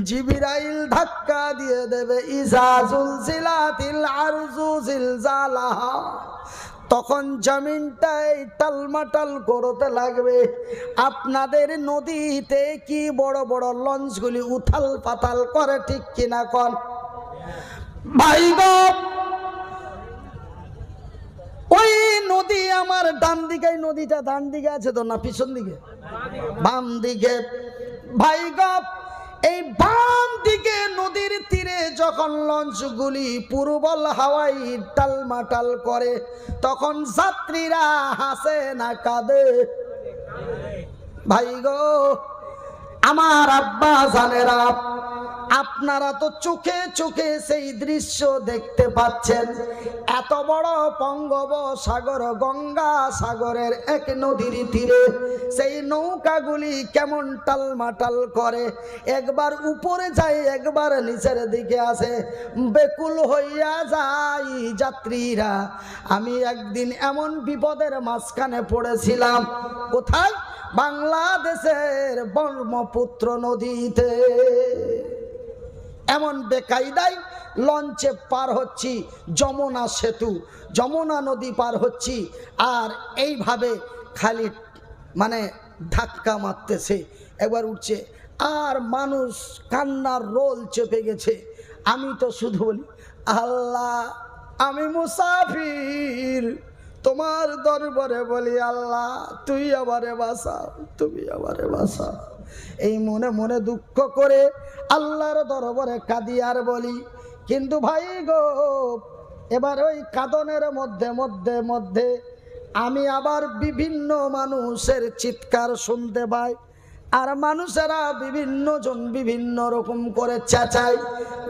জিবরাইল ধাক্কা দিয়ে দেবে, ইজা জুলজিলাতিল আরজু জিলজালাহা, তখন জমিনটাই টালমাটাল করতে লাগবে। আপনাদের নদীতে কি বড় বড় লঞ্চগুলি উথাল পাতাল করে, ঠিক কিনা কন ভাই গো? ওই নদী আমার ডান দিকে, নদীটা ডান দিকে আছে তো না পিছন দিকে? বাম দিকে। ভাই গো, এই বাম দিকে নদীর তীরে যখন লঞ্চগুলি প্রবল হাওয়ায় টালমাটাল করে, তখন যাত্রীরা হাসে না কাঁদে? ভাই গো আমার আব্বা জানেরা, আপনারা তো চোখে চোখে সেই দৃশ্য দেখতে পাচ্ছেন। এত বড় বঙ্গোপসাগর, গঙ্গা সাগরের এক নদীর তীরে সেই নৌকাগুলি কেমন টালমাটাল করে, একবার উপরে যায় একবার নিচের দিকে আসে, বেকুল হইয়া যায় যাত্রীরা। আমি একদিন এমন বিপদের মাঝখানে পড়েছিলাম। কোথায়? বাংলাদেশের ব্রহ্মপুত্র নদীতে। এমন বেকায়দায় লঞ্চে পার হচ্ছি, যমুনা সেতু, যমুনা নদী পার হচ্ছি, আর এইভাবে খালি মানে ধাক্কা মারতেছে, একবার উঠছে, আর মানুষ কান্নার রোল চেপে গেছে। আমি তো শুধু বলি, আল্লাহ আমি মুসাফির, তোমার দরবারে বলি, আল্লাহ তুই আমারে বাঁচাও, তুমি আমারে বাঁচাও। এই মনে মনে দুঃখ করে আল্লাহর দরবারে কাঁদি আর বলি। কিন্তু ভাই গো, এবার ওই কাঁদনের মধ্যে মধ্যে মধ্যে আমি আবার বিভিন্ন মানুষের চিৎকার শুনতে পাই, আর মানুষেরা বিভিন্ন জন বিভিন্ন রকম করে চেঁচায়।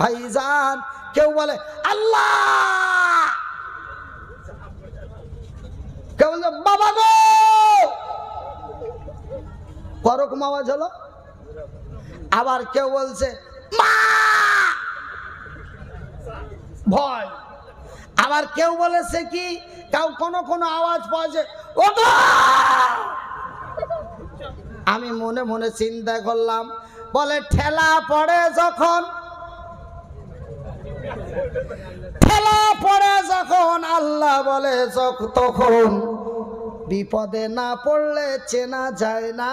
ভাইজান, কেউ বলে আল্লাহ, কেউ বলে বাবা গো, করকম আওয়াজ হলো। আবার কেউ বলছে মা, ভয়। আবার কেউ বলেছে কি, কেউ কোনো কোনো আওয়াজ পাওয়া যায় ও গো। আমি মনে মনে চিন্তা করলাম, বলে ঠেলা পড়ে যখন, ঠেলা পড়ে যখন, আল্লাহ বলে তখন বিপদে না পড়লে চেনা যায় না।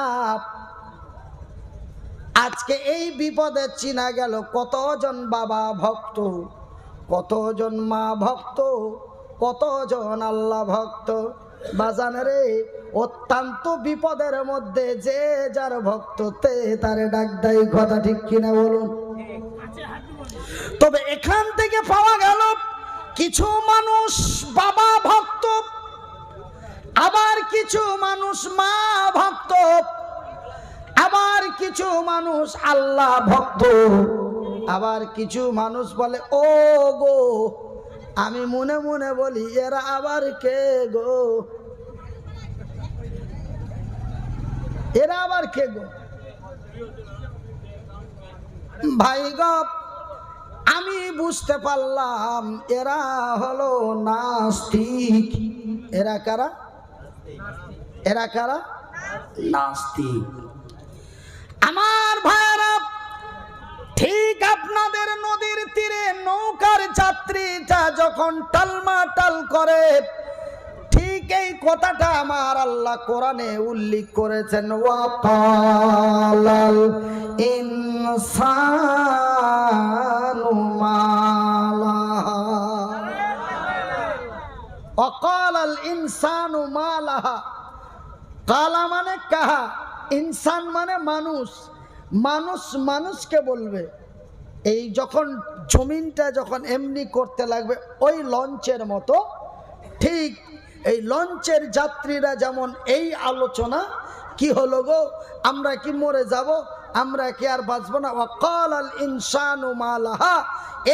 আজকে এই বিপদে চিনা গেল কতজন বাবা ভক্ত, কতজন মা ভক্ত, কতজন আল্লাহ ভক্ত। বাজান রে, অত্যন্ত বিপদের মধ্যে যে যার ভক্ত তে তারে ডাক দেয়, কথা ঠিক কিনা বলুন? তবে এখান থেকে পাওয়া গেল কিছু মানুষ বাবা ভক্ত, আবার কিছু মানুষ মা ভক্ত, আবার কিছু মানুষ আল্লাহ ভক্ত, আবার কিছু মানুষ বলে ও গো। আমি মনে মনে বলি, এরা আবার কে গো? এরা আবার কে গো? ভাই গো, আমি বুঝতে পারলাম এরা হলো নাস্তিক। এরা কারা? এরা কারা? নাস্তিক। আমার ভাইরা, ঠিক আপনাদের নদীর তীরে নৌকার যাত্রীটা যখন টালমাটাল করে, ঠিক এই কথাটা আমার আল্লাহ কোরআনে উল্লেখ করেছেন, ওয়াকালাল ইনসানু মালাহা, ওয়াকালাল ইনসানু মালাহা। কালা মানে কাহা, ইনসান মানে মানুষ, মানুষ মানুষকে বলবে। এই যখন জমিনটা যখন এমনি করতে লাগবে ওই লঞ্চের মতো, ঠিক এই লঞ্চের যাত্রীরা যেমন এই আলোচনা, কি হলো গো, আমরা কি মরে যাব, আমরা কি আর বাঁচব না? ওয়াকালাল ইনসানু মালাহা।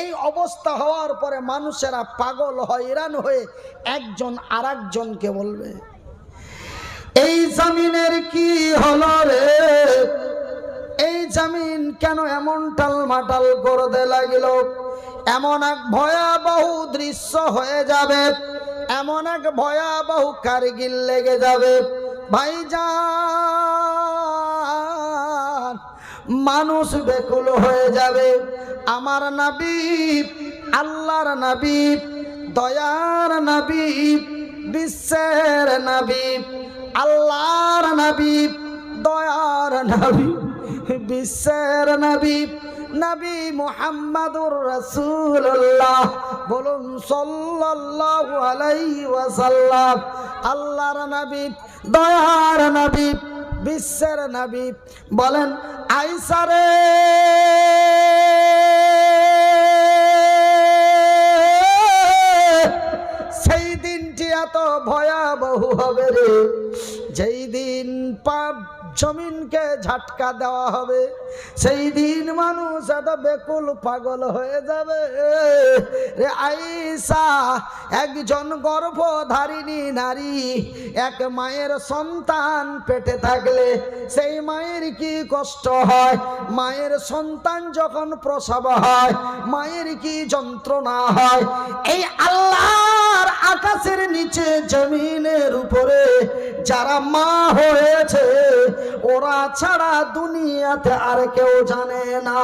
এই অবস্থা হওয়ার পরে মানুষেরা পাগল হয়রান হয়ে একজন আরেকজনকে বলবে, এই জমিনের কি হলো রে, এই জমিন কেন এমন টালমাটাল করতে লাগিল? এমন এক ভয়াবহ দৃশ্য হয়ে যাবে, এমন এক ভয়াবহ কারগিল লেগে যাবে। ভাইজান, মানুষ বেকুল হয়ে যাবে। আমার নবী, আল্লাহর নবী, দয়ার নবী, বিশ্বের নবী, আল্লাহর নবী, দয়ার নবী, বিশ্বের নবী, নবী মুহাম্মাদুর রাসূলুল্লাহ, বলুন সাল্লাল্লাহু আলাইহি ওয়াসাল্লাম। আল্লাহর নবী, দয়ার নবী, বিশ্বের নবী বলেন, আয়েশা রে সেই দিনটি এত ভয়াবহ হবে রে, যেই দিন পাপ জমিনকে ঝাটকা দেওয়া হবে, সেই দিন মানুষ এত বেকুল পাগল হয়ে যাবে রে আয়েশা। একজন গর্ভধারিণী নারী, এক মায়ের সন্তান পেটে থাকলে সেই মায়ের কি কষ্ট হয়, মায়ের সন্তান যখন প্রসব হয় মায়ের কি যন্ত্রণা হয়। এই আল্লাহর আকাশের নিচে জমিনের উপরে যারা মা হয়েছে ওরা ছাড়া দুনিয়াতে আর কেউ জানে না।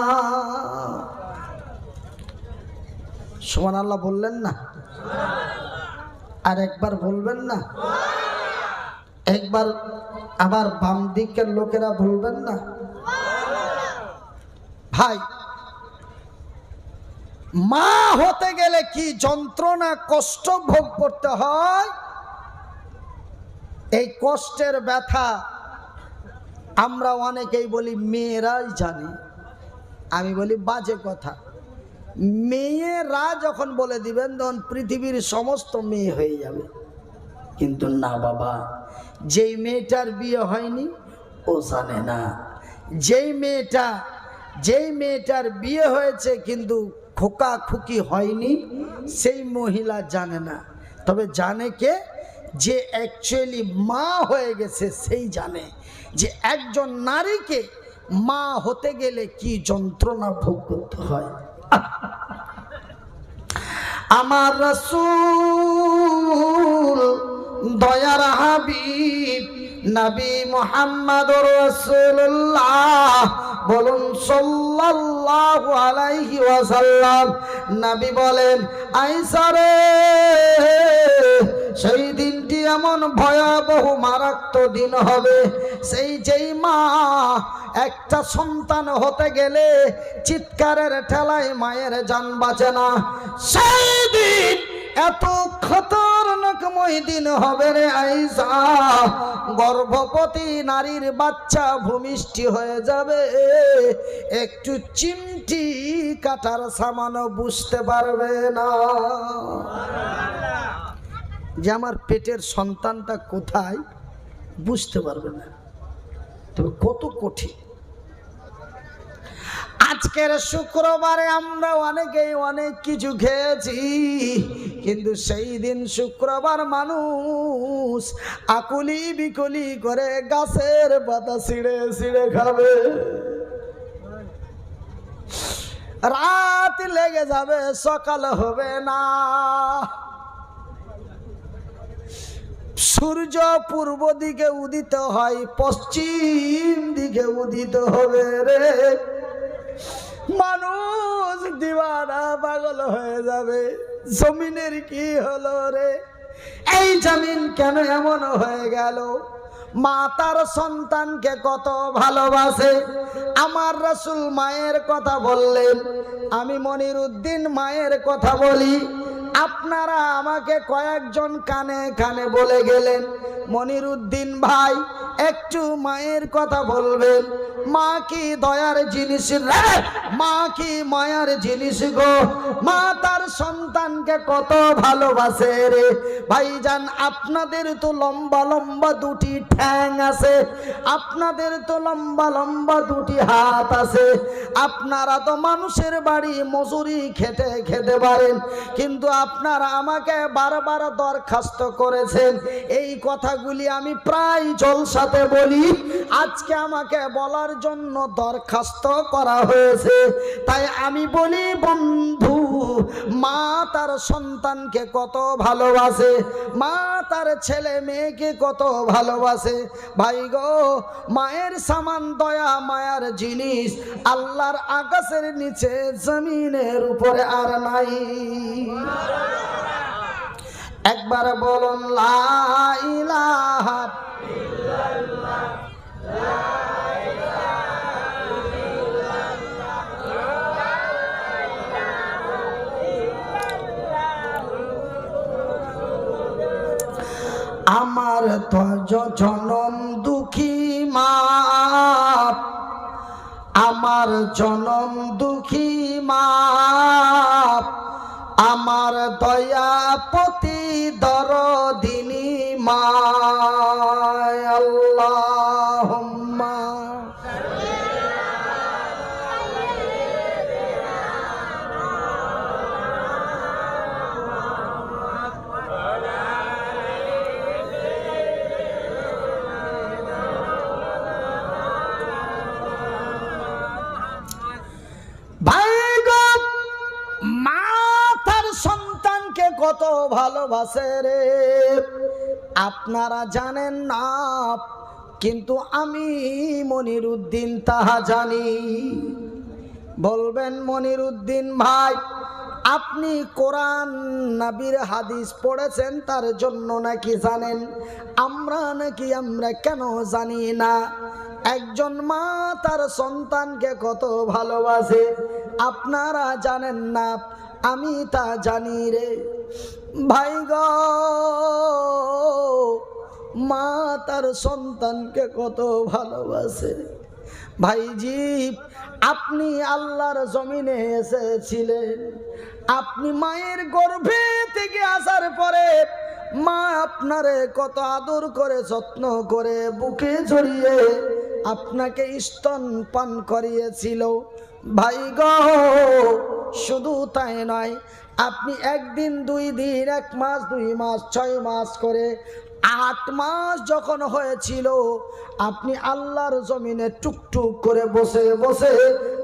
সুবহানাল্লাহ বললেন না? আর একবার বলবেন না? একবার আবার বাম দিকের লোকেরা বলবেন না? ভাই, মা হতে গেলে কি যন্ত্রণা কষ্ট ভোগ করতে হয়, এই কষ্টের ব্যথা আমরা অনেকেই বলি মেয়েরাই জানে। আমি বলি বাজে কথা। মেয়েরা যখন বলে দিবেন তখন পৃথিবীর সমস্ত মেয়ে হয়ে যাবে। কিন্তু না বাবা, যেই মেয়েটার বিয়ে হয়নি ও জানে না। যেই মেয়েটার বিয়ে হয়েছে কিন্তু খোকা খুকি হয়নি সেই মহিলা জানে না। তবে জানে কে? যে অ্যাকচুয়ালি মা হয়ে গেছে সেই জানে যে একজন নারীকে মা হতে গেলে কি যন্ত্রণা ভোগ করতে হয়। আমার রাসূল, দয়ার হাবিব নবী মুহাম্মদুর রাসূলুল্লাহ, বলুন সাল্লাল্লাহু আলাইহি ওয়াসাল্লাম, নবী বলেন, আয়েশা রে সেই দিনটি এমন ভয়াবহ মারাত্মক দিন হবে, যেই মা একটা সন্তান হতে গেলে চিৎকারের ঠেলায় মায়ের জান বাঁচে না, সেই দিন এত খতরনাকময় দিন হবে রে আয়েশা, গর্ভবতী নারীর বাচ্চা ভূমিষ্ঠি হয়ে যাবে, একটু চিমটি কাটার সামানও বুঝতে পারবে না যে আমার পেটের সন্তানটা কোথায়, বুঝতে পারবে না। তবে কত কঠিন। আজকের শুক্রবারে আমরা অনেকেই অনেক কিছু খেয়েছি, কিন্তু সেই দিন শুক্রবার মানুষ আকুলি বিকুলি করে গাছের পাতা ছিঁড়ে ছিঁড়ে খাবে। রাত লেগে যাবে, সকাল হবে না। সূর্য পূর্ব দিকে উদিত হয়, পশ্চিম দিকে উদিত হবে রে। মানুষ দিওয়ানা পাগল হয়ে যাবে, জমিনের কি হলো রে, এই জমিন কেন এমন হয়ে গেল। মা তার সন্তানকে কত ভালোবাসে। আমার রাসূল মায়ের কথা বললেন, আমি মনিরউদ্দিন মায়ের কথা বলি। আপনারা আমাকে কয়েকজন কানে কানে বলে গেলেন, মনিরউদ্দিন ভাই একটু মায়ের কথা বলবেন। মা কি দয়ার জিনিস রে, মা কি মায়ার জিনিস গো, মা তার সন্তানকে কত ভালোবাসে রে। ভাইজান, আপনাদের তো লম্বা লম্বা দুটি ঠ্যাং আছে, আপনাদের তো লম্বা লম্বা দুটি হাত আছে, আপনারা তো মানুষের বাড়ি মজুরি খেটে খেতে পারেন, কিন্তু আপনারা আমাকে বারবার দরখাস্ত করেছেন। এই কথাগুলি আমি প্রায় জলসাতে বলি, আজকে আমাকে বলার জন্য দরখাস্ত করা হয়েছে। তাই আমি বলি, বন্ধু মা তার সন্তানকে কত ভালোবাসে, মা তার ছেলে মেয়েকে কত ভালোবাসে। ভাই গো, মায়ের সমান দয়া মায়ার জিনিস আল্লাহর আকাশের নিচে জমিনের উপরে আর নাই। একবার বলুন লা ইলাহা ইল্লাল্লাহ, লা ইলাহা ইল্লাল্লাহ। আমার তো জনম দুঃখী মা, আমার জনম দুঃখী মা, আমার দয়াপতি দরদিনী মা। আল্লাহুম্মা কত ভালোবাসে রে আপনারা জানেন না, কিন্তু আমি মনিরউদ্দিন তাহা জানি। বলবেন মনিরউদ্দিন ভাই, আপনি কোরআন নবীর হাদিস পড়েছেন তার জন্য নাকি জানেন? আমরা কেন জানি না? একজন মা তার সন্তানকে কত ভালোবাসে আপনারা জানেন না, আমি তা জানি রে ভাই গো। মা তার সন্তানকে কত ভালোবাসে। ভাইজি, আপনি আল্লাহর জমিনে এসেছিলেন, আপনি মায়ের গর্ভে থেকে আসার পরে মা আপনারে কত আদর করে যত্ন করে বুকে জড়িয়ে আপনাকে স্তনপান করিয়েছিল। ভাই গো, শুধু তাই নয়, আপনি একদিন 2 দিন 1 মাস 2 মাস 6 মাস করে 8 মাস যখন হয়েছিল, আপনি আল্লাহর জমিনে টুকটুক করে বসে বসে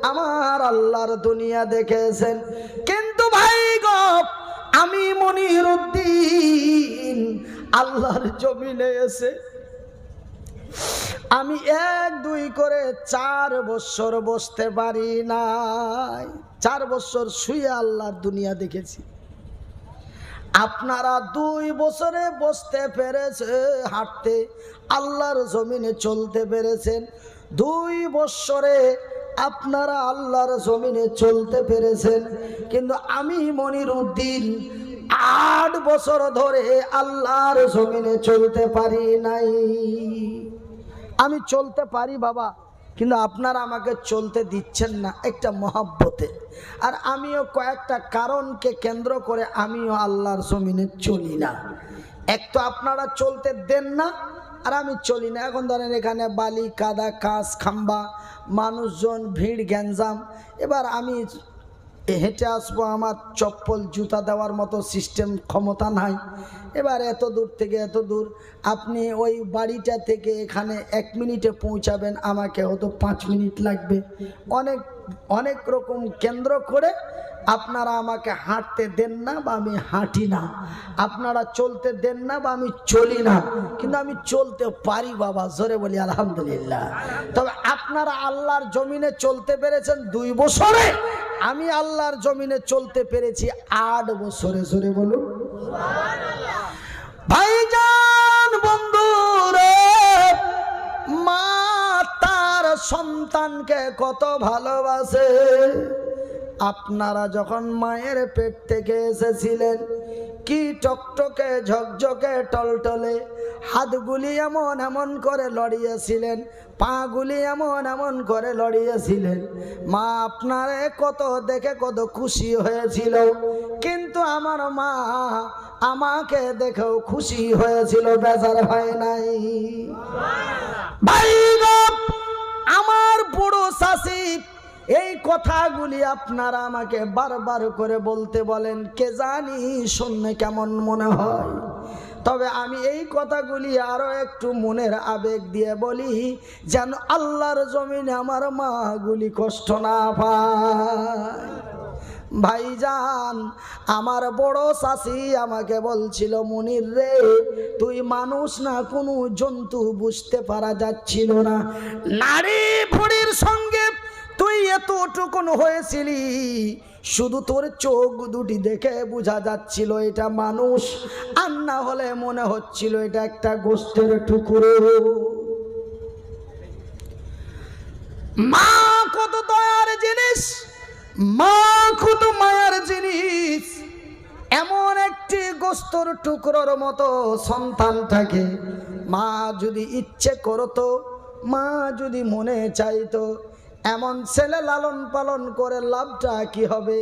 আমার আল্লাহর দুনিয়া দেখেছেন। কিন্তু ভাই গো, আমি মনিরউদ্দিন আল্লাহর জমিনে এসে আমি 1 2 করে 4 বছর বসতে পারি নাই। 4 বছর শুয়ে আল্লাহর দুনিয়া দেখেছি। আপনারা 2 বছরে বসতে পেরেছে, হাঁটতে আল্লাহর জমিনে চলতে পেরেছেন। 2 বছরে আপনারা আল্লাহর জমিনে চলতে পেরেছেন, কিন্তু আমি মনিরউদ্দিন 8 বছর ধরে আল্লাহর জমিনে চলতে পারি নাই। আমি চলতে পারি বাবা, কিন্তু আপনারা আমাকে চলতে দিচ্ছেন না একটা মহব্বতে। আর আমিও কয়েকটা কারণকে কেন্দ্র করে আমিও আল্লাহর জমিনে চলি না। এক তো আপনারা চলতে দেন না, আর আমি চলি না। এখন ধরেন এখানে বালি কাদা কাঁচ খাম্বা মানুষজন ভিড় গ্যাঞ্জাম, এবার আমি হেঁটে আসবো, আমার চপ্পল জুতা দেওয়ার মতো সিস্টেম ক্ষমতা নাই। এবার এত দূর থেকে এত দূর, আপনি ওই বাড়িটা থেকে এখানে 1 মিনিটে পৌঁছাবেন, আমাকে হয়তো 5 মিনিট লাগবে। অনেক রকম কেন্দ্র করে আপনারা আমাকে হাঁটতে দেন না বা আমি হাঁটি না, আপনারা চলতে দেন না বা আমি চলি না, কিন্তু আমি চলতে পারি বাবা, জোরে বলি আলহামদুলিল্লাহ। তবে আপনারা আল্লাহর জমিনে চলতে পেরেছেন 2 বছরে, আমি আল্লাহর জমিনে চলতে পেরেছি 8 বছরে, জোরে বলুন সুবহানাল্লাহ। ভাইজান বন্ধুরে, মা তার সন্তানকে কত ভালোবাসে। আপনারা যখন মায়ের পেট থেকে এসেছিলেন, কি টকটকে ঝকঝকে টলটলে, হাতগুলি এমন এমন করে লড়িয়েছিলেন, পাগুলি এমন এমন করে লড়িয়েছিলেন। মা আপনারে কত দেখে কত খুশি হয়েছিল, কিন্তু আমার মা আমাকে দেখেও খুশি হয়েছিল, বেজার হয় নাই। ভাই আমার বড় শাশি এই কথাগুলি আপনারা আমাকে বারবার করে বলতে বলেন, কে জানি শুনলে কেমন মনে হয়। তবে আমি এই কথাগুলি আরো একটু মনের আবেগ দিয়ে বলি, যেন আল্লাহর জমিনে আমার মাগুলি কষ্ট না পায়। ভাইজান, আমার বড় শাশি আমাকে বলছিল, মনির রে তুই মানুষ না কোনো জন্তু বুঝতে পারা যাচ্ছিল না, নারী ভুড়ির সঙ্গে তুই এতটুকুন হয়েছিলি, শুধু তোর চোখ দুটি দেখে বোঝা যাচ্ছিল এটা মানুষ, আর না হলে মনে হচ্ছিল এটা একটা গোস্তের টুকরো। মা কত দয়ার জিনিস, মা কত মায়ার জিনিস। এমন একটি গোস্তর টুকরোর মতো সন্তানটাকে মা যদি ইচ্ছে করতো, মা যদি মনে চাইতো, এমন ছেলে লালন পালন করে লাভটা কি হবে?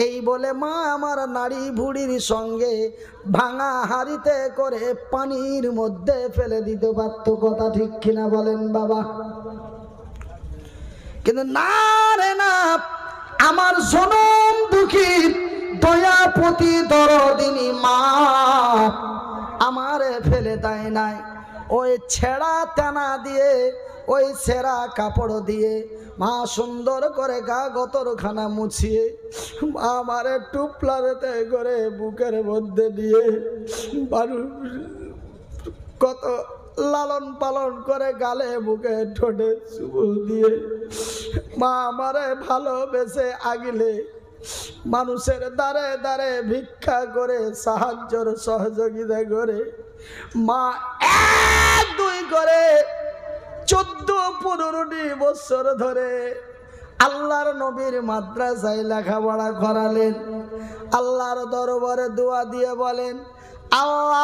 এই বলে মা আমার নাড়ি ভুড়ির সঙ্গে ভাঙা হাড়িতে করে পানির মধ্যে ফেলে দিতে পারত। কথা ঠিক কিনা বলেন বাবা? কিন্তু না রে না, আমার জনম দুঃখী দয়াপতি দরদিনী মা আমারে ফেলে দেয় নাই। ওই ছেঁড়া টানা দিয়ে, ওই ছেঁড়া কাপড় দিয়ে মা সুন্দর করে গা গতরখানা মুছিয়ে আমারে টুপলাতে করে বুকের মধ্যে দিয়ে কত লালন পালন করে গালে বুকে ঠোঁটে চুমু দিয়ে মা আমারে ভালোবেসে আগলে মানুষের দ্বারে দ্বারে ভিক্ষা করে সাহায্যর সহযোগিতা করে মা 1-2 করে 14-15 বছর ধরে আল্লাহর নবীর মাদ্রাসায় লেখাপড়া করালেন। আল্লাহর দরবারে দোয়া দিয়ে বলেন, আল্লাহ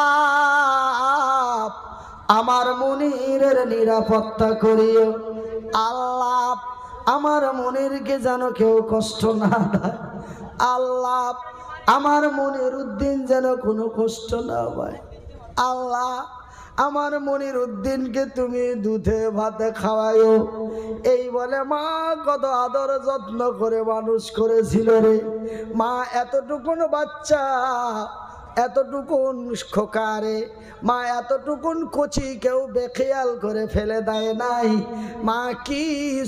আমার মুনিরের নিরাপত্তা করিও, আল্লাহ আমার মুনিরকে যেন কেউ কষ্ট না দেয়, আল্লাহ আমার মনির উদ্দিন যেন কোনো কষ্ট না পায়, আল্লাহ আমার মনির উদ্দিনকে তুমি দুধে ভাতে খাওয়াইও। এই বলে মা কত আদর যত্ন করে মানুষ করেছিল রে। মা এতটুকুন বাচ্চা, এতটুকুন খোকারে মা এতটুকুন কচি কেউ বেখেয়াল করে ফেলে দেয় নাই। মা কি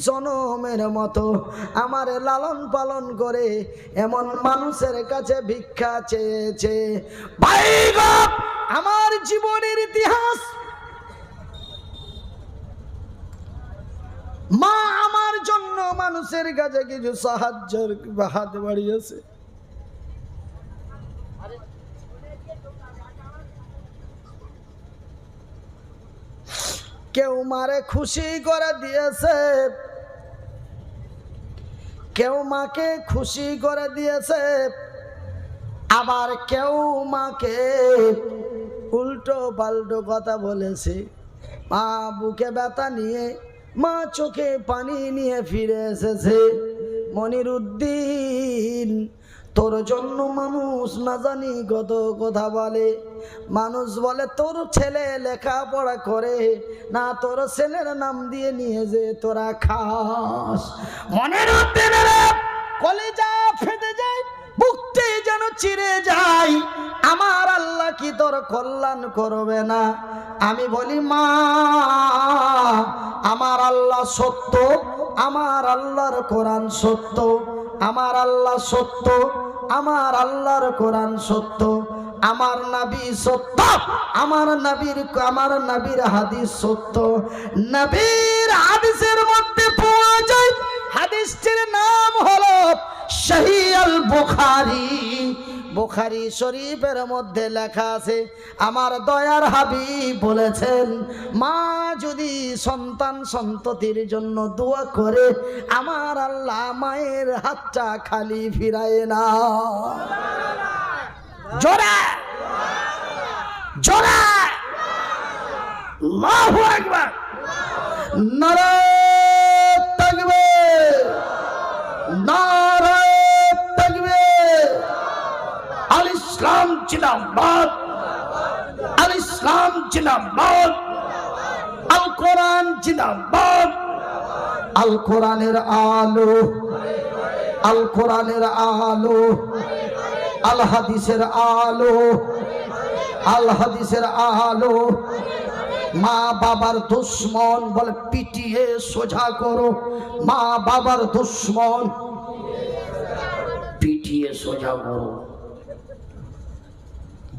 জনমের মতো আমারে লালন পালন করে এমন মানুষের কাছে ভিক্ষা চেয়েছে। ভাই গো, আমার জীবনের ইতিহাস, মা আমার জন্য মানুষের কাছে কিছু সাহায্যের হাত বাড়িয়েছে। কেউ মারে খুশি করে দিয়েছে, কেউ মাকে খুশি করে দিয়েছে, আবার কেউ মাকে উল্টো পাল্টো কথা বলেছে। মা বুকে ব্যথা নিয়ে, মা চোখে পানি নিয়ে ফিরে এসেছে। মনির উদ্দিন, তোর জন্য মানুষ না জানি কত কথা বলে। মানুষ বলে তোর ছেলে লেখাপড়া করে না, তোর ছেলের নাম দিয়ে নিয়ে যে তোরা খাস। মনির উদ্দিনের কলিজা ফেটে যায়, বুকটি যেন চিরে যায়। আমার আল্লাহ কি তোর কল্যাণ করবে না? আমি বলি মা, আমার আল্লাহ সত্য, আমার আল্লাহর কোরআন সত্য, আমার আল্লাহ সত্য, আমার আল্লাহর কোরআন সত্য, আমার নবী সত্য, আমার নবীর হাদিস সত্য। নবীর হাদিসের মধ্যে পাওয়া যায়, হাদিসটির নাম হলো সহিহ আল বুখারী। বুখারী শরীফের মধ্যে লেখা আছে, আমার দয়ার হাবিব বলেছেন, মা যদি সন্তান সন্ততির জন্য দোয়া করে আমার আল্লাহ মায়ের হাতটা খালি ফিরায় না। জোরে জোরে আল্লাহু আকবার, নারে তাকবীর, নারে তাকবীর। আল ইসলাম জিন্দাবাদ, আল ইসলাম জিন্দাবাদ, আল কোরআন জিন্দাবাদ। আল কোরআনের আলো, আল কোরআনের আলো, আল হাদিসের আলো, আল হাদিসের আলো। মা বাবার দুশ্মন বলে পিটিয়ে সোজা করো, মা বাবার দুশ্মন পিটিয়ে পিটিয়ে সোজা করো।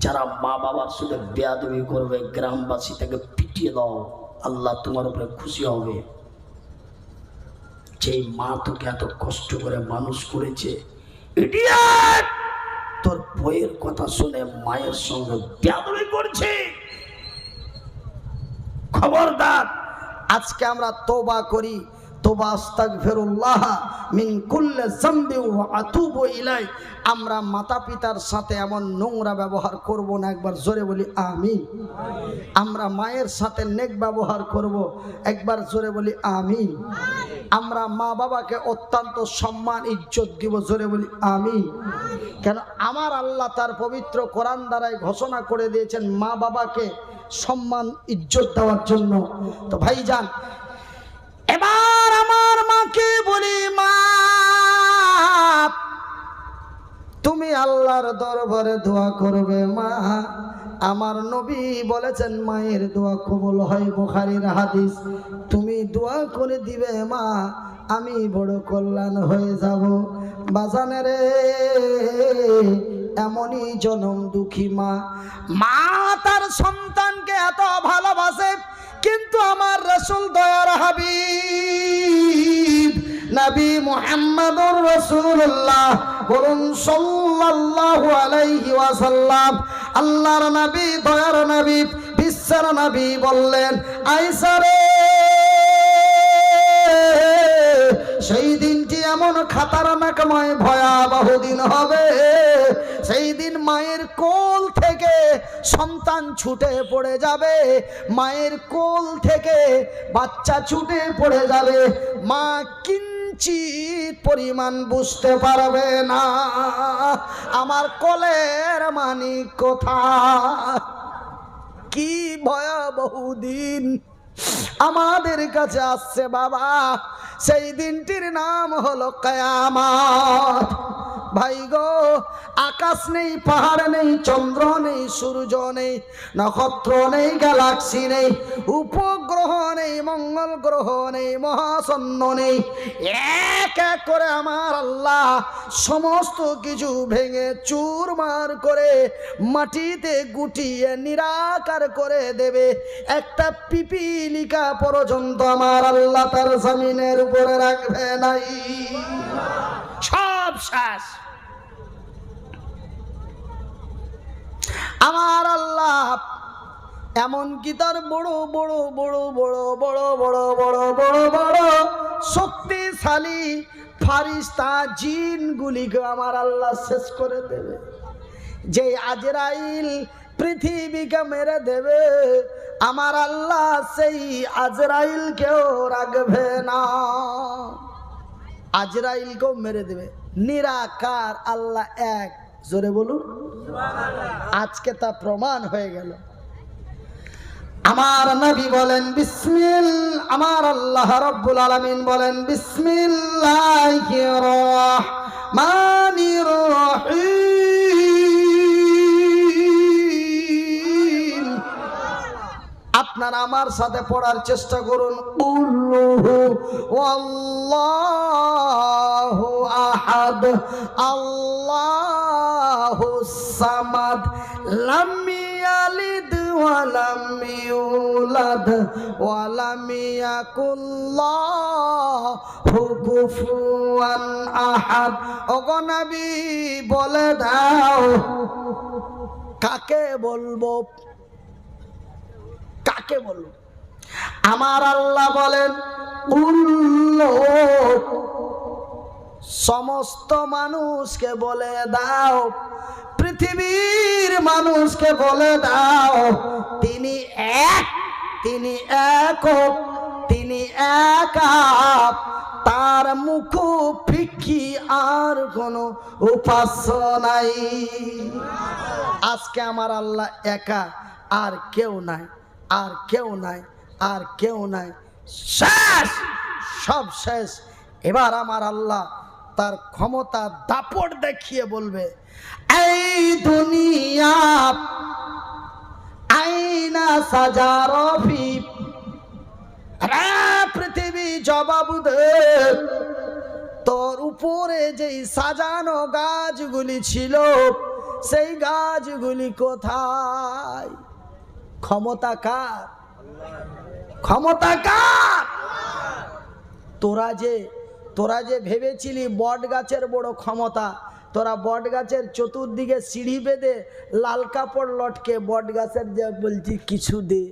যারা মা বাবার সাথে বেয়াদবি করবে গ্রামবাসী তাকে পিটিয়ে দাও, আল্লাহ তোমার উপরে খুশি হবে। যে মা তোকে এত কষ্ট করে মানুষ করেছে, ইডিয়েট, তোর বইয়ের কথা শুনে মায়ের সঙ্গে বেয়াদবি করছে, খবরদার। আজকে আমরা তওবা করি, তওবা আস্তাগফিরুল্লাহ মিন কুল্লি যামবি ওয়া আতুবু ইলাই। আমরা মাতা পিতার সাথে এমন নোংরা ব্যবহার করব না, একবার জোরে বলি আমিন। আমরা মায়ের সাথে নেক ব্যবহার করব, একবার জোরে বলি আমিন। আমরা মা বাবাকে অত্যন্ত সম্মান ইজ্জত দিব, জোরে বলি আমিন। কেন আমার আল্লাহ তার পবিত্র কোরআন দ্বারাই ঘোষণা করে দিয়েছেন মা বাবাকে সম্মান ইজ্জত দেওয়ার জন্য। তো ভাইজান, এবার আমার মাকে বলি, মা তুমি আল্লাহর দরবারে দোয়া করবে। মা, আমার নবী বলেছেন মায়ের দোয়া কবুল হয়, বুখারীর হাদিস। তুমি দোয়া করে দিবে মা, আমি বড় কল্যাণ হয়ে যাব। বাজানে রে, এমনই জনম দুঃখী মা। মা তার সন্তানকে এত ভালোবাসে, কিন্তু আমার রাসূল দয়ার হাবিব নবী মুহাম্মদুর রাসূলুল্লাহ বলুন সাল্লাল্লাহু আলাইহি ওয়াসাল্লাম, আল্লাহর নবী, দয়ার নবী, বিশ্বের নবী বললেন, আয়েশা রে, সেই দিনটি এমন খাতারনাকময় ভয়াবহ দিন হবে। সেই দিন মায়ের কোল থেকে সন্তান ছুটে পড়ে যাবে, মায়ের কোল থেকে বাচ্চা ছুটে পড়ে যাবে। মা কিঞ্চিত পরিমাণ বুঝতে পারবে না আমার কোলের মানিক কোথায়। কি ভয়াবহ দিন আমাদের কাছে আসছে বাবা। সেই দিনটির নাম হলো কিয়ামত। ভাই গো, আকাশ নেই, পাহাড় নেই, চন্দ্র নেই, সূর্য নেই, নক্ষত্র নেই, গ্যালাক্সি নেই, উপগ্রহ নেই, মঙ্গল গ্রহ নেই, মহাশূন্য নেই। এক এক করে আমার আল্লাহ সমস্ত কিছু ভেঙে চুরমার করে মাটিতে গুটিয়ে নিরাকার করে দেবে। একটা পিপিলিকা পর্যন্ত আমার আল্লাহ তার জমিনের উপরে রাখবে নাই, সব শেষ। আমার আল্লাহ এমনকি তার বড় বড় বড় বড় বড় বড় বড় বড় বড় শক্তিশালী ফারিস্তা জিনগুলিকে আমার আল্লাহ শেষ করে দেবে। যে আজরাইল পৃথিবীকে মেরে দেবে, আমার আল্লাহ সেই আজরাইলকেও রাখবে না, আজরাইলকেও মেরে দেবে। নিরাকার আল্লাহ এক, জোরে বলুন আজকে তা প্রমাণ হয়ে গেল। আমার নবী বলেন আমার আল্লাহ রাব্বুল আলামিন বলেন বিসমিল্লাহির রহমানির রহিম। আপনারা আমার সাথে পড়ার চেষ্টা করুন। কুল্লুহু ওয়াল্লাহু আহাদ আল্লাহুস সামাদ লাম ইয়ালিদ ওয়া লাম ইউলাদ ওয়া লাম ইয়াকুল লাহু কুফুয়ান আহাদ। ওগো নবী বলে দাও, কাকে বলবো, কাকে বলবো? আমার আল্লাহ বলেন সমস্ত মানুষকে বলে দাও, পৃথিবীর মানুষকে বলে দাও, তিনি এক, তিনি একক, তিনি একা, তার মুখোপেক্ষী আর কোনো উপাস্য নাই। আজকে আমার আল্লাহ একা, আর কেউ নাই, আর কেউ নাই, আর কেউ নাই, শেষ, সব শেষ। এবার আমার আল্লাহ তার ক্ষমতা দাপট দেখিয়ে বলবে, এই দুনিয়া আইনা সাজারফি, পৃথিবী জবাব দে, তোর উপরে যেই সাজানো গাছগুলি ছিল সেই গাছগুলি কোথায়? ক্ষমতা কার? ক্ষমতা কার? তোরা যে ভেবেছিলি বট গাছের বড় ক্ষমতা, তোরা বট গাছের চতুর্দিকে সিঁড়ি বেঁধে লাল কাপড় লটকে বট গাছের যে বলছি কিছু দে।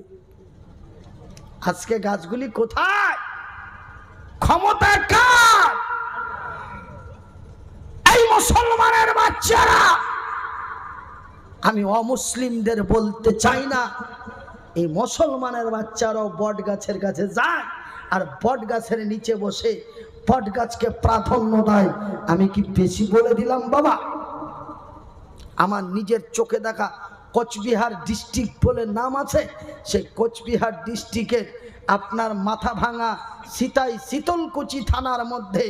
আজকে গাছগুলি কোথায়? ক্ষমতা কার? এই মুসলমানের বাচ্চারা, আমি অমুসলিমদের বলতে চাই না, এই মুসলমানের বাচ্চারাও বট গাছের কাছে যায় আর বট গাছের নিচে বসে বট গাছকে প্রাধান্য দেয়। আমি কি বেশি বলে দিলাম বাবা? আমার নিজের চোখে দেখা কোচবিহার ডিস্ট্রিক্ট বলে নাম আছে, সেই কোচবিহার ডিস্ট্রিক্টের আপনার মাথা ভাঙা সিতাই শীতলকুচি থানার মধ্যে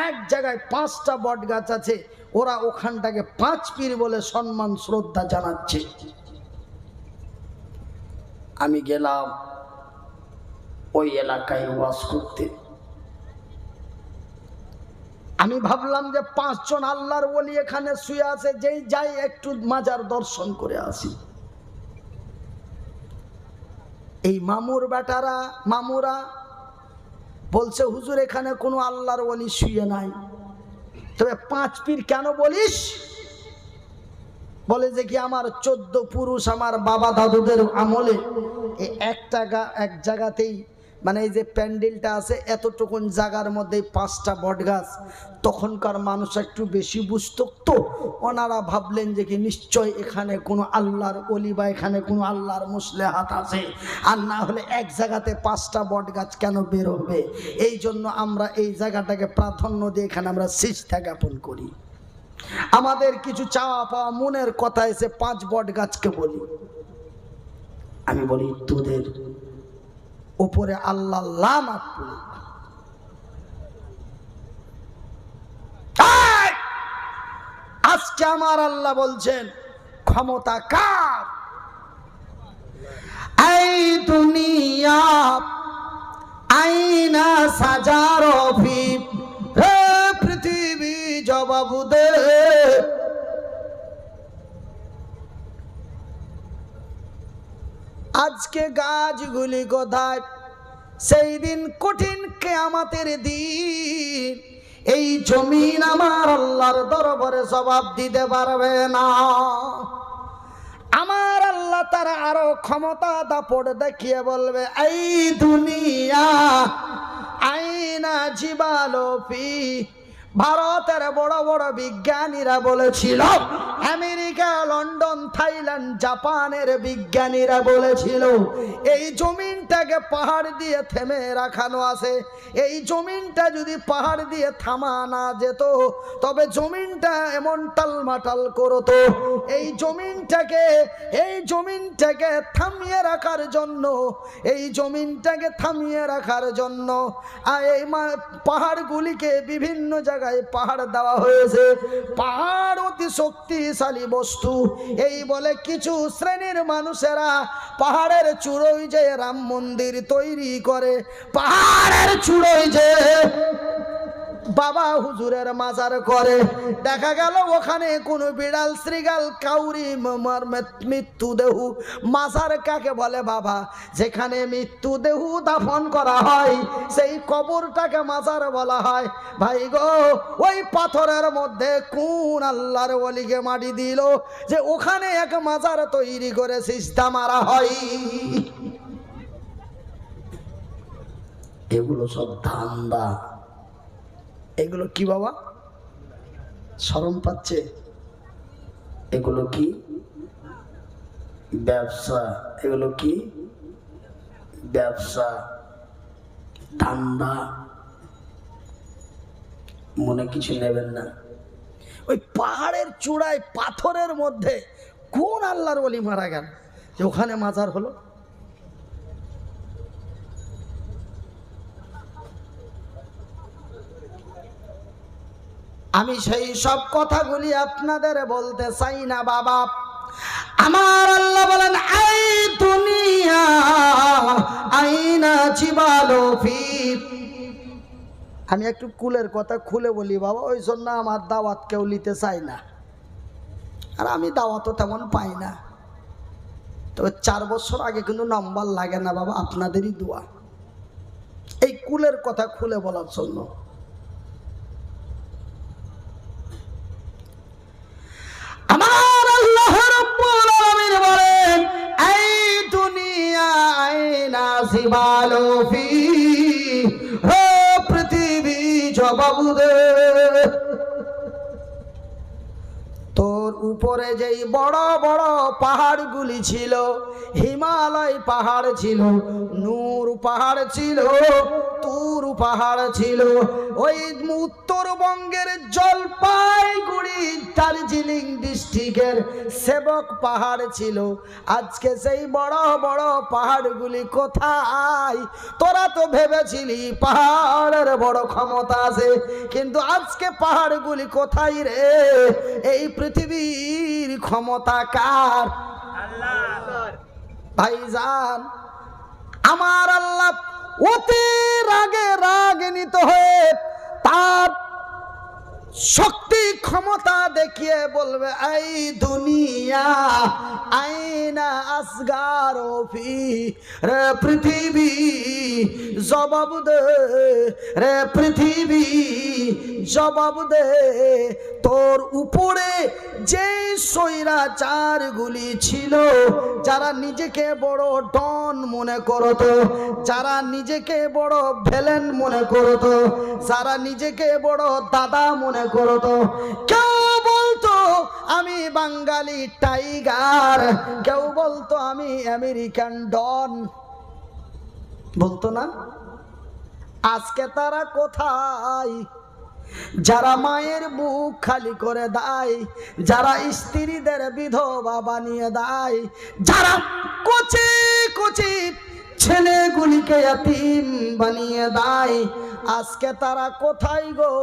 এক জায়গায় 5টা বট গাছ আছে। ওরা ওখানটাকে 5 পীর বলে সম্মান শ্রদ্ধা জানাচ্ছে। আমি গেলাম ওই এলাকায় ওয়াজ করতে। আমি ভাবলাম যে 5 জন আল্লাহর ওলি এখানে শুয়ে আছে, যেই যাই একটু মাজার দর্শন করে আসি। এই মামুরা বলছে হুজুর এখানে কোনো আল্লাহর ওলি শুয়ে নাই। তবে 5 পীর কেন বলিস? বলে যে কি আমার 14 পুরুষ আমার বাবা দাদুদের আমলে এই এক জায়গাতেই, মানে এই যে প্যান্ডেলটা আছে এতটুকুন জায়গার মধ্যে 5টা বট গাছ। তখনকার মানুষ একটু বেশি বুঝত তো, ওনারা ভাবলেন যে কি নিশ্চয় এখানে কোনো আল্লাহর ওলি বা এখানে কোনো আল্লাহর মুসলেহাত আছে, আর না হলে এক জায়গাতে 5টা বট গাছ কেন বের হবে। এই জন্য আমরা এই জায়গাটাকে প্রাধান্য দিয়ে এখানে আমরা সিজদা জ্ঞাপন করি। আমাদের কিছু চাওয়া পাওয়া মনের কথা এসে 5 বট গাছকে বলি। আমি বলি তোদের উপরে আল্লাহ লানত পড়ুক। আজকে আমার আল্লাহ বলছেন ক্ষমতা কার? এই দুনিয়া আইনা সাজারো ফি, হে পৃথিবী জবাব দে। আজকে গাছগুলি কোথায়? সেই দিন কঠিন কিয়ামতের দিন এই জমিন আমার আল্লাহর দরবারে জবাব দিতে পারবে না। আমার আল্লাহ তারা আরো ক্ষমতা দাপট দেখিয়ে বলবে, এই দুনিয়া আইনা জিবালো ফি। ভারতের বড় বড় বিজ্ঞানীরা বলেছিল, আমেরিকা, লন্ডন, থাইল্যান্ড, জাপানের বিজ্ঞানীরা বলেছিল এই জমিনটাকে পাহাড় দিয়ে থেমে রাখানো আছে। এই জমিনটা যদি পাহাড় দিয়ে থামা না যেত তবে জমিনটা এমন টালমাটাল করতো। এই জমিনটাকে থামিয়ে রাখার জন্য, এই জমিনটাকে থামিয়ে রাখার জন্য এই পাহাড়গুলিকে বিভিন্ন জায়গায় পাহাড় দেওয়া হয়েছে। পাহাড় অতি শক্তিশালী বস্তু। এই বলে কিছু শ্রেণীর মানুষেরা পাহাড়ের চূড়োয় যে রাম মন্দির তৈরি করে, পাহাড়ের চূড়োয় যে বাবা হুজুরের মাজার করে। দেখা গেল ওখানে কোনো বিড়াল শ্রীগাল কাউরি মৃত্যুদেহ। মাজার কাকে বলে বাবা? যেখানে মৃত্যুদেহ দাফন করা হয় সেই কবরটাকে মাজার বলা হয়। ভাই গো, ওই পাথরের মধ্যে কোন আল্লাহর ওলিকে মাটি দিল যে ওখানে এক মাজার তৈরি করে সিজদা মারা হয়? এগুলো সব ধান্দা। এগুলো কি বাবা? শরম পাচ্ছে? এগুলো কি ব্যবসা? এগুলো কি ব্যবসা, ধান্দা। মনে কিছু নেবেন না। ওই পাহাড়ের চূড়ায় পাথরের মধ্যে কোন আল্লাহর ওলি মারা গেল যে ওখানে মাজার হলো? আমি সেই সব কথাগুলি আপনাদের বলতে চাই না বাবা। আমার আল্লাহ বলেন, এই দুনিয়া আইনা জিবালো ফি, আমি একটু কুলের কথা খুলে বলি বাবা, ওই জন্য আমার দাওয়াত কেউ নিতে চায় না, আর আমি দাওয়াতও তেমন পাই না। তবে 4 বছর আগে কিন্তু নাম্বার লাগে না বাবা, আপনাদেরই দোয়া, এই কুলের কথা খুলে বলার জন্য। আমার আল্লাহ রাব্বুল আলামিন বলেন, এই দুনিয়া আইনা সিবালু ফি, ও পৃথিবী জবাব দে, তোর উপরে যেই বড় বড় পাহাড়গুলি ছিল, হিমালয় পাহাড় ছিল, নূর পাহাড় ছিল, তুর পাহাড় ছিল, ওই উত্তরবঙ্গের জলপাইগুড়ি দার্জিলিং ডিস্ট্রিক্টের সেবক পাহাড় ছিল, আজকে সেই বড় বড় পাহাড়গুলি কোথায়? তোরা তো ভেবেছিলি পাহাড়ের বড় ক্ষমতা আছে, কিন্তু আজকে পাহাড়গুলি কোথায় রে? এই পৃথিবীর ক্ষমতা কার? আল্লাহর। ভাইজান, আমার আল্লাহ অতি রাগে রাগান্বিত হয়ে তার শক্তি ক্ষমতা দেখিয়ে বলবে, এই দুনিয়া আইনা আসগার ফি, রে পৃথিবী জবাব দে, রে পৃথিবী জবাব দে, তোর উপরে যে স্বৈরাচারগুলি ছিল, যারা নিজেকে বড় ডন মনে করতো, যারা নিজেকে বড় ভিলেন মনে করতো, যারা নিজেকে বড় দাদা মনে করতো, কেউ বলতো আমি বাঙালি টাইগার, কেউ বলতো আমি আমেরিকান ডন, বলতো না? আজকে তারা কোথায়? যারা মায়ের বুক খালি করে দেয়, যারা স্ত্রীদের বিধবা বানিয়ে দেয়, যারা কচি কচি ছেলেগুলিকে ইয়াতীম বানিয়ে দেয়, আজকে তারা কোথায় গো?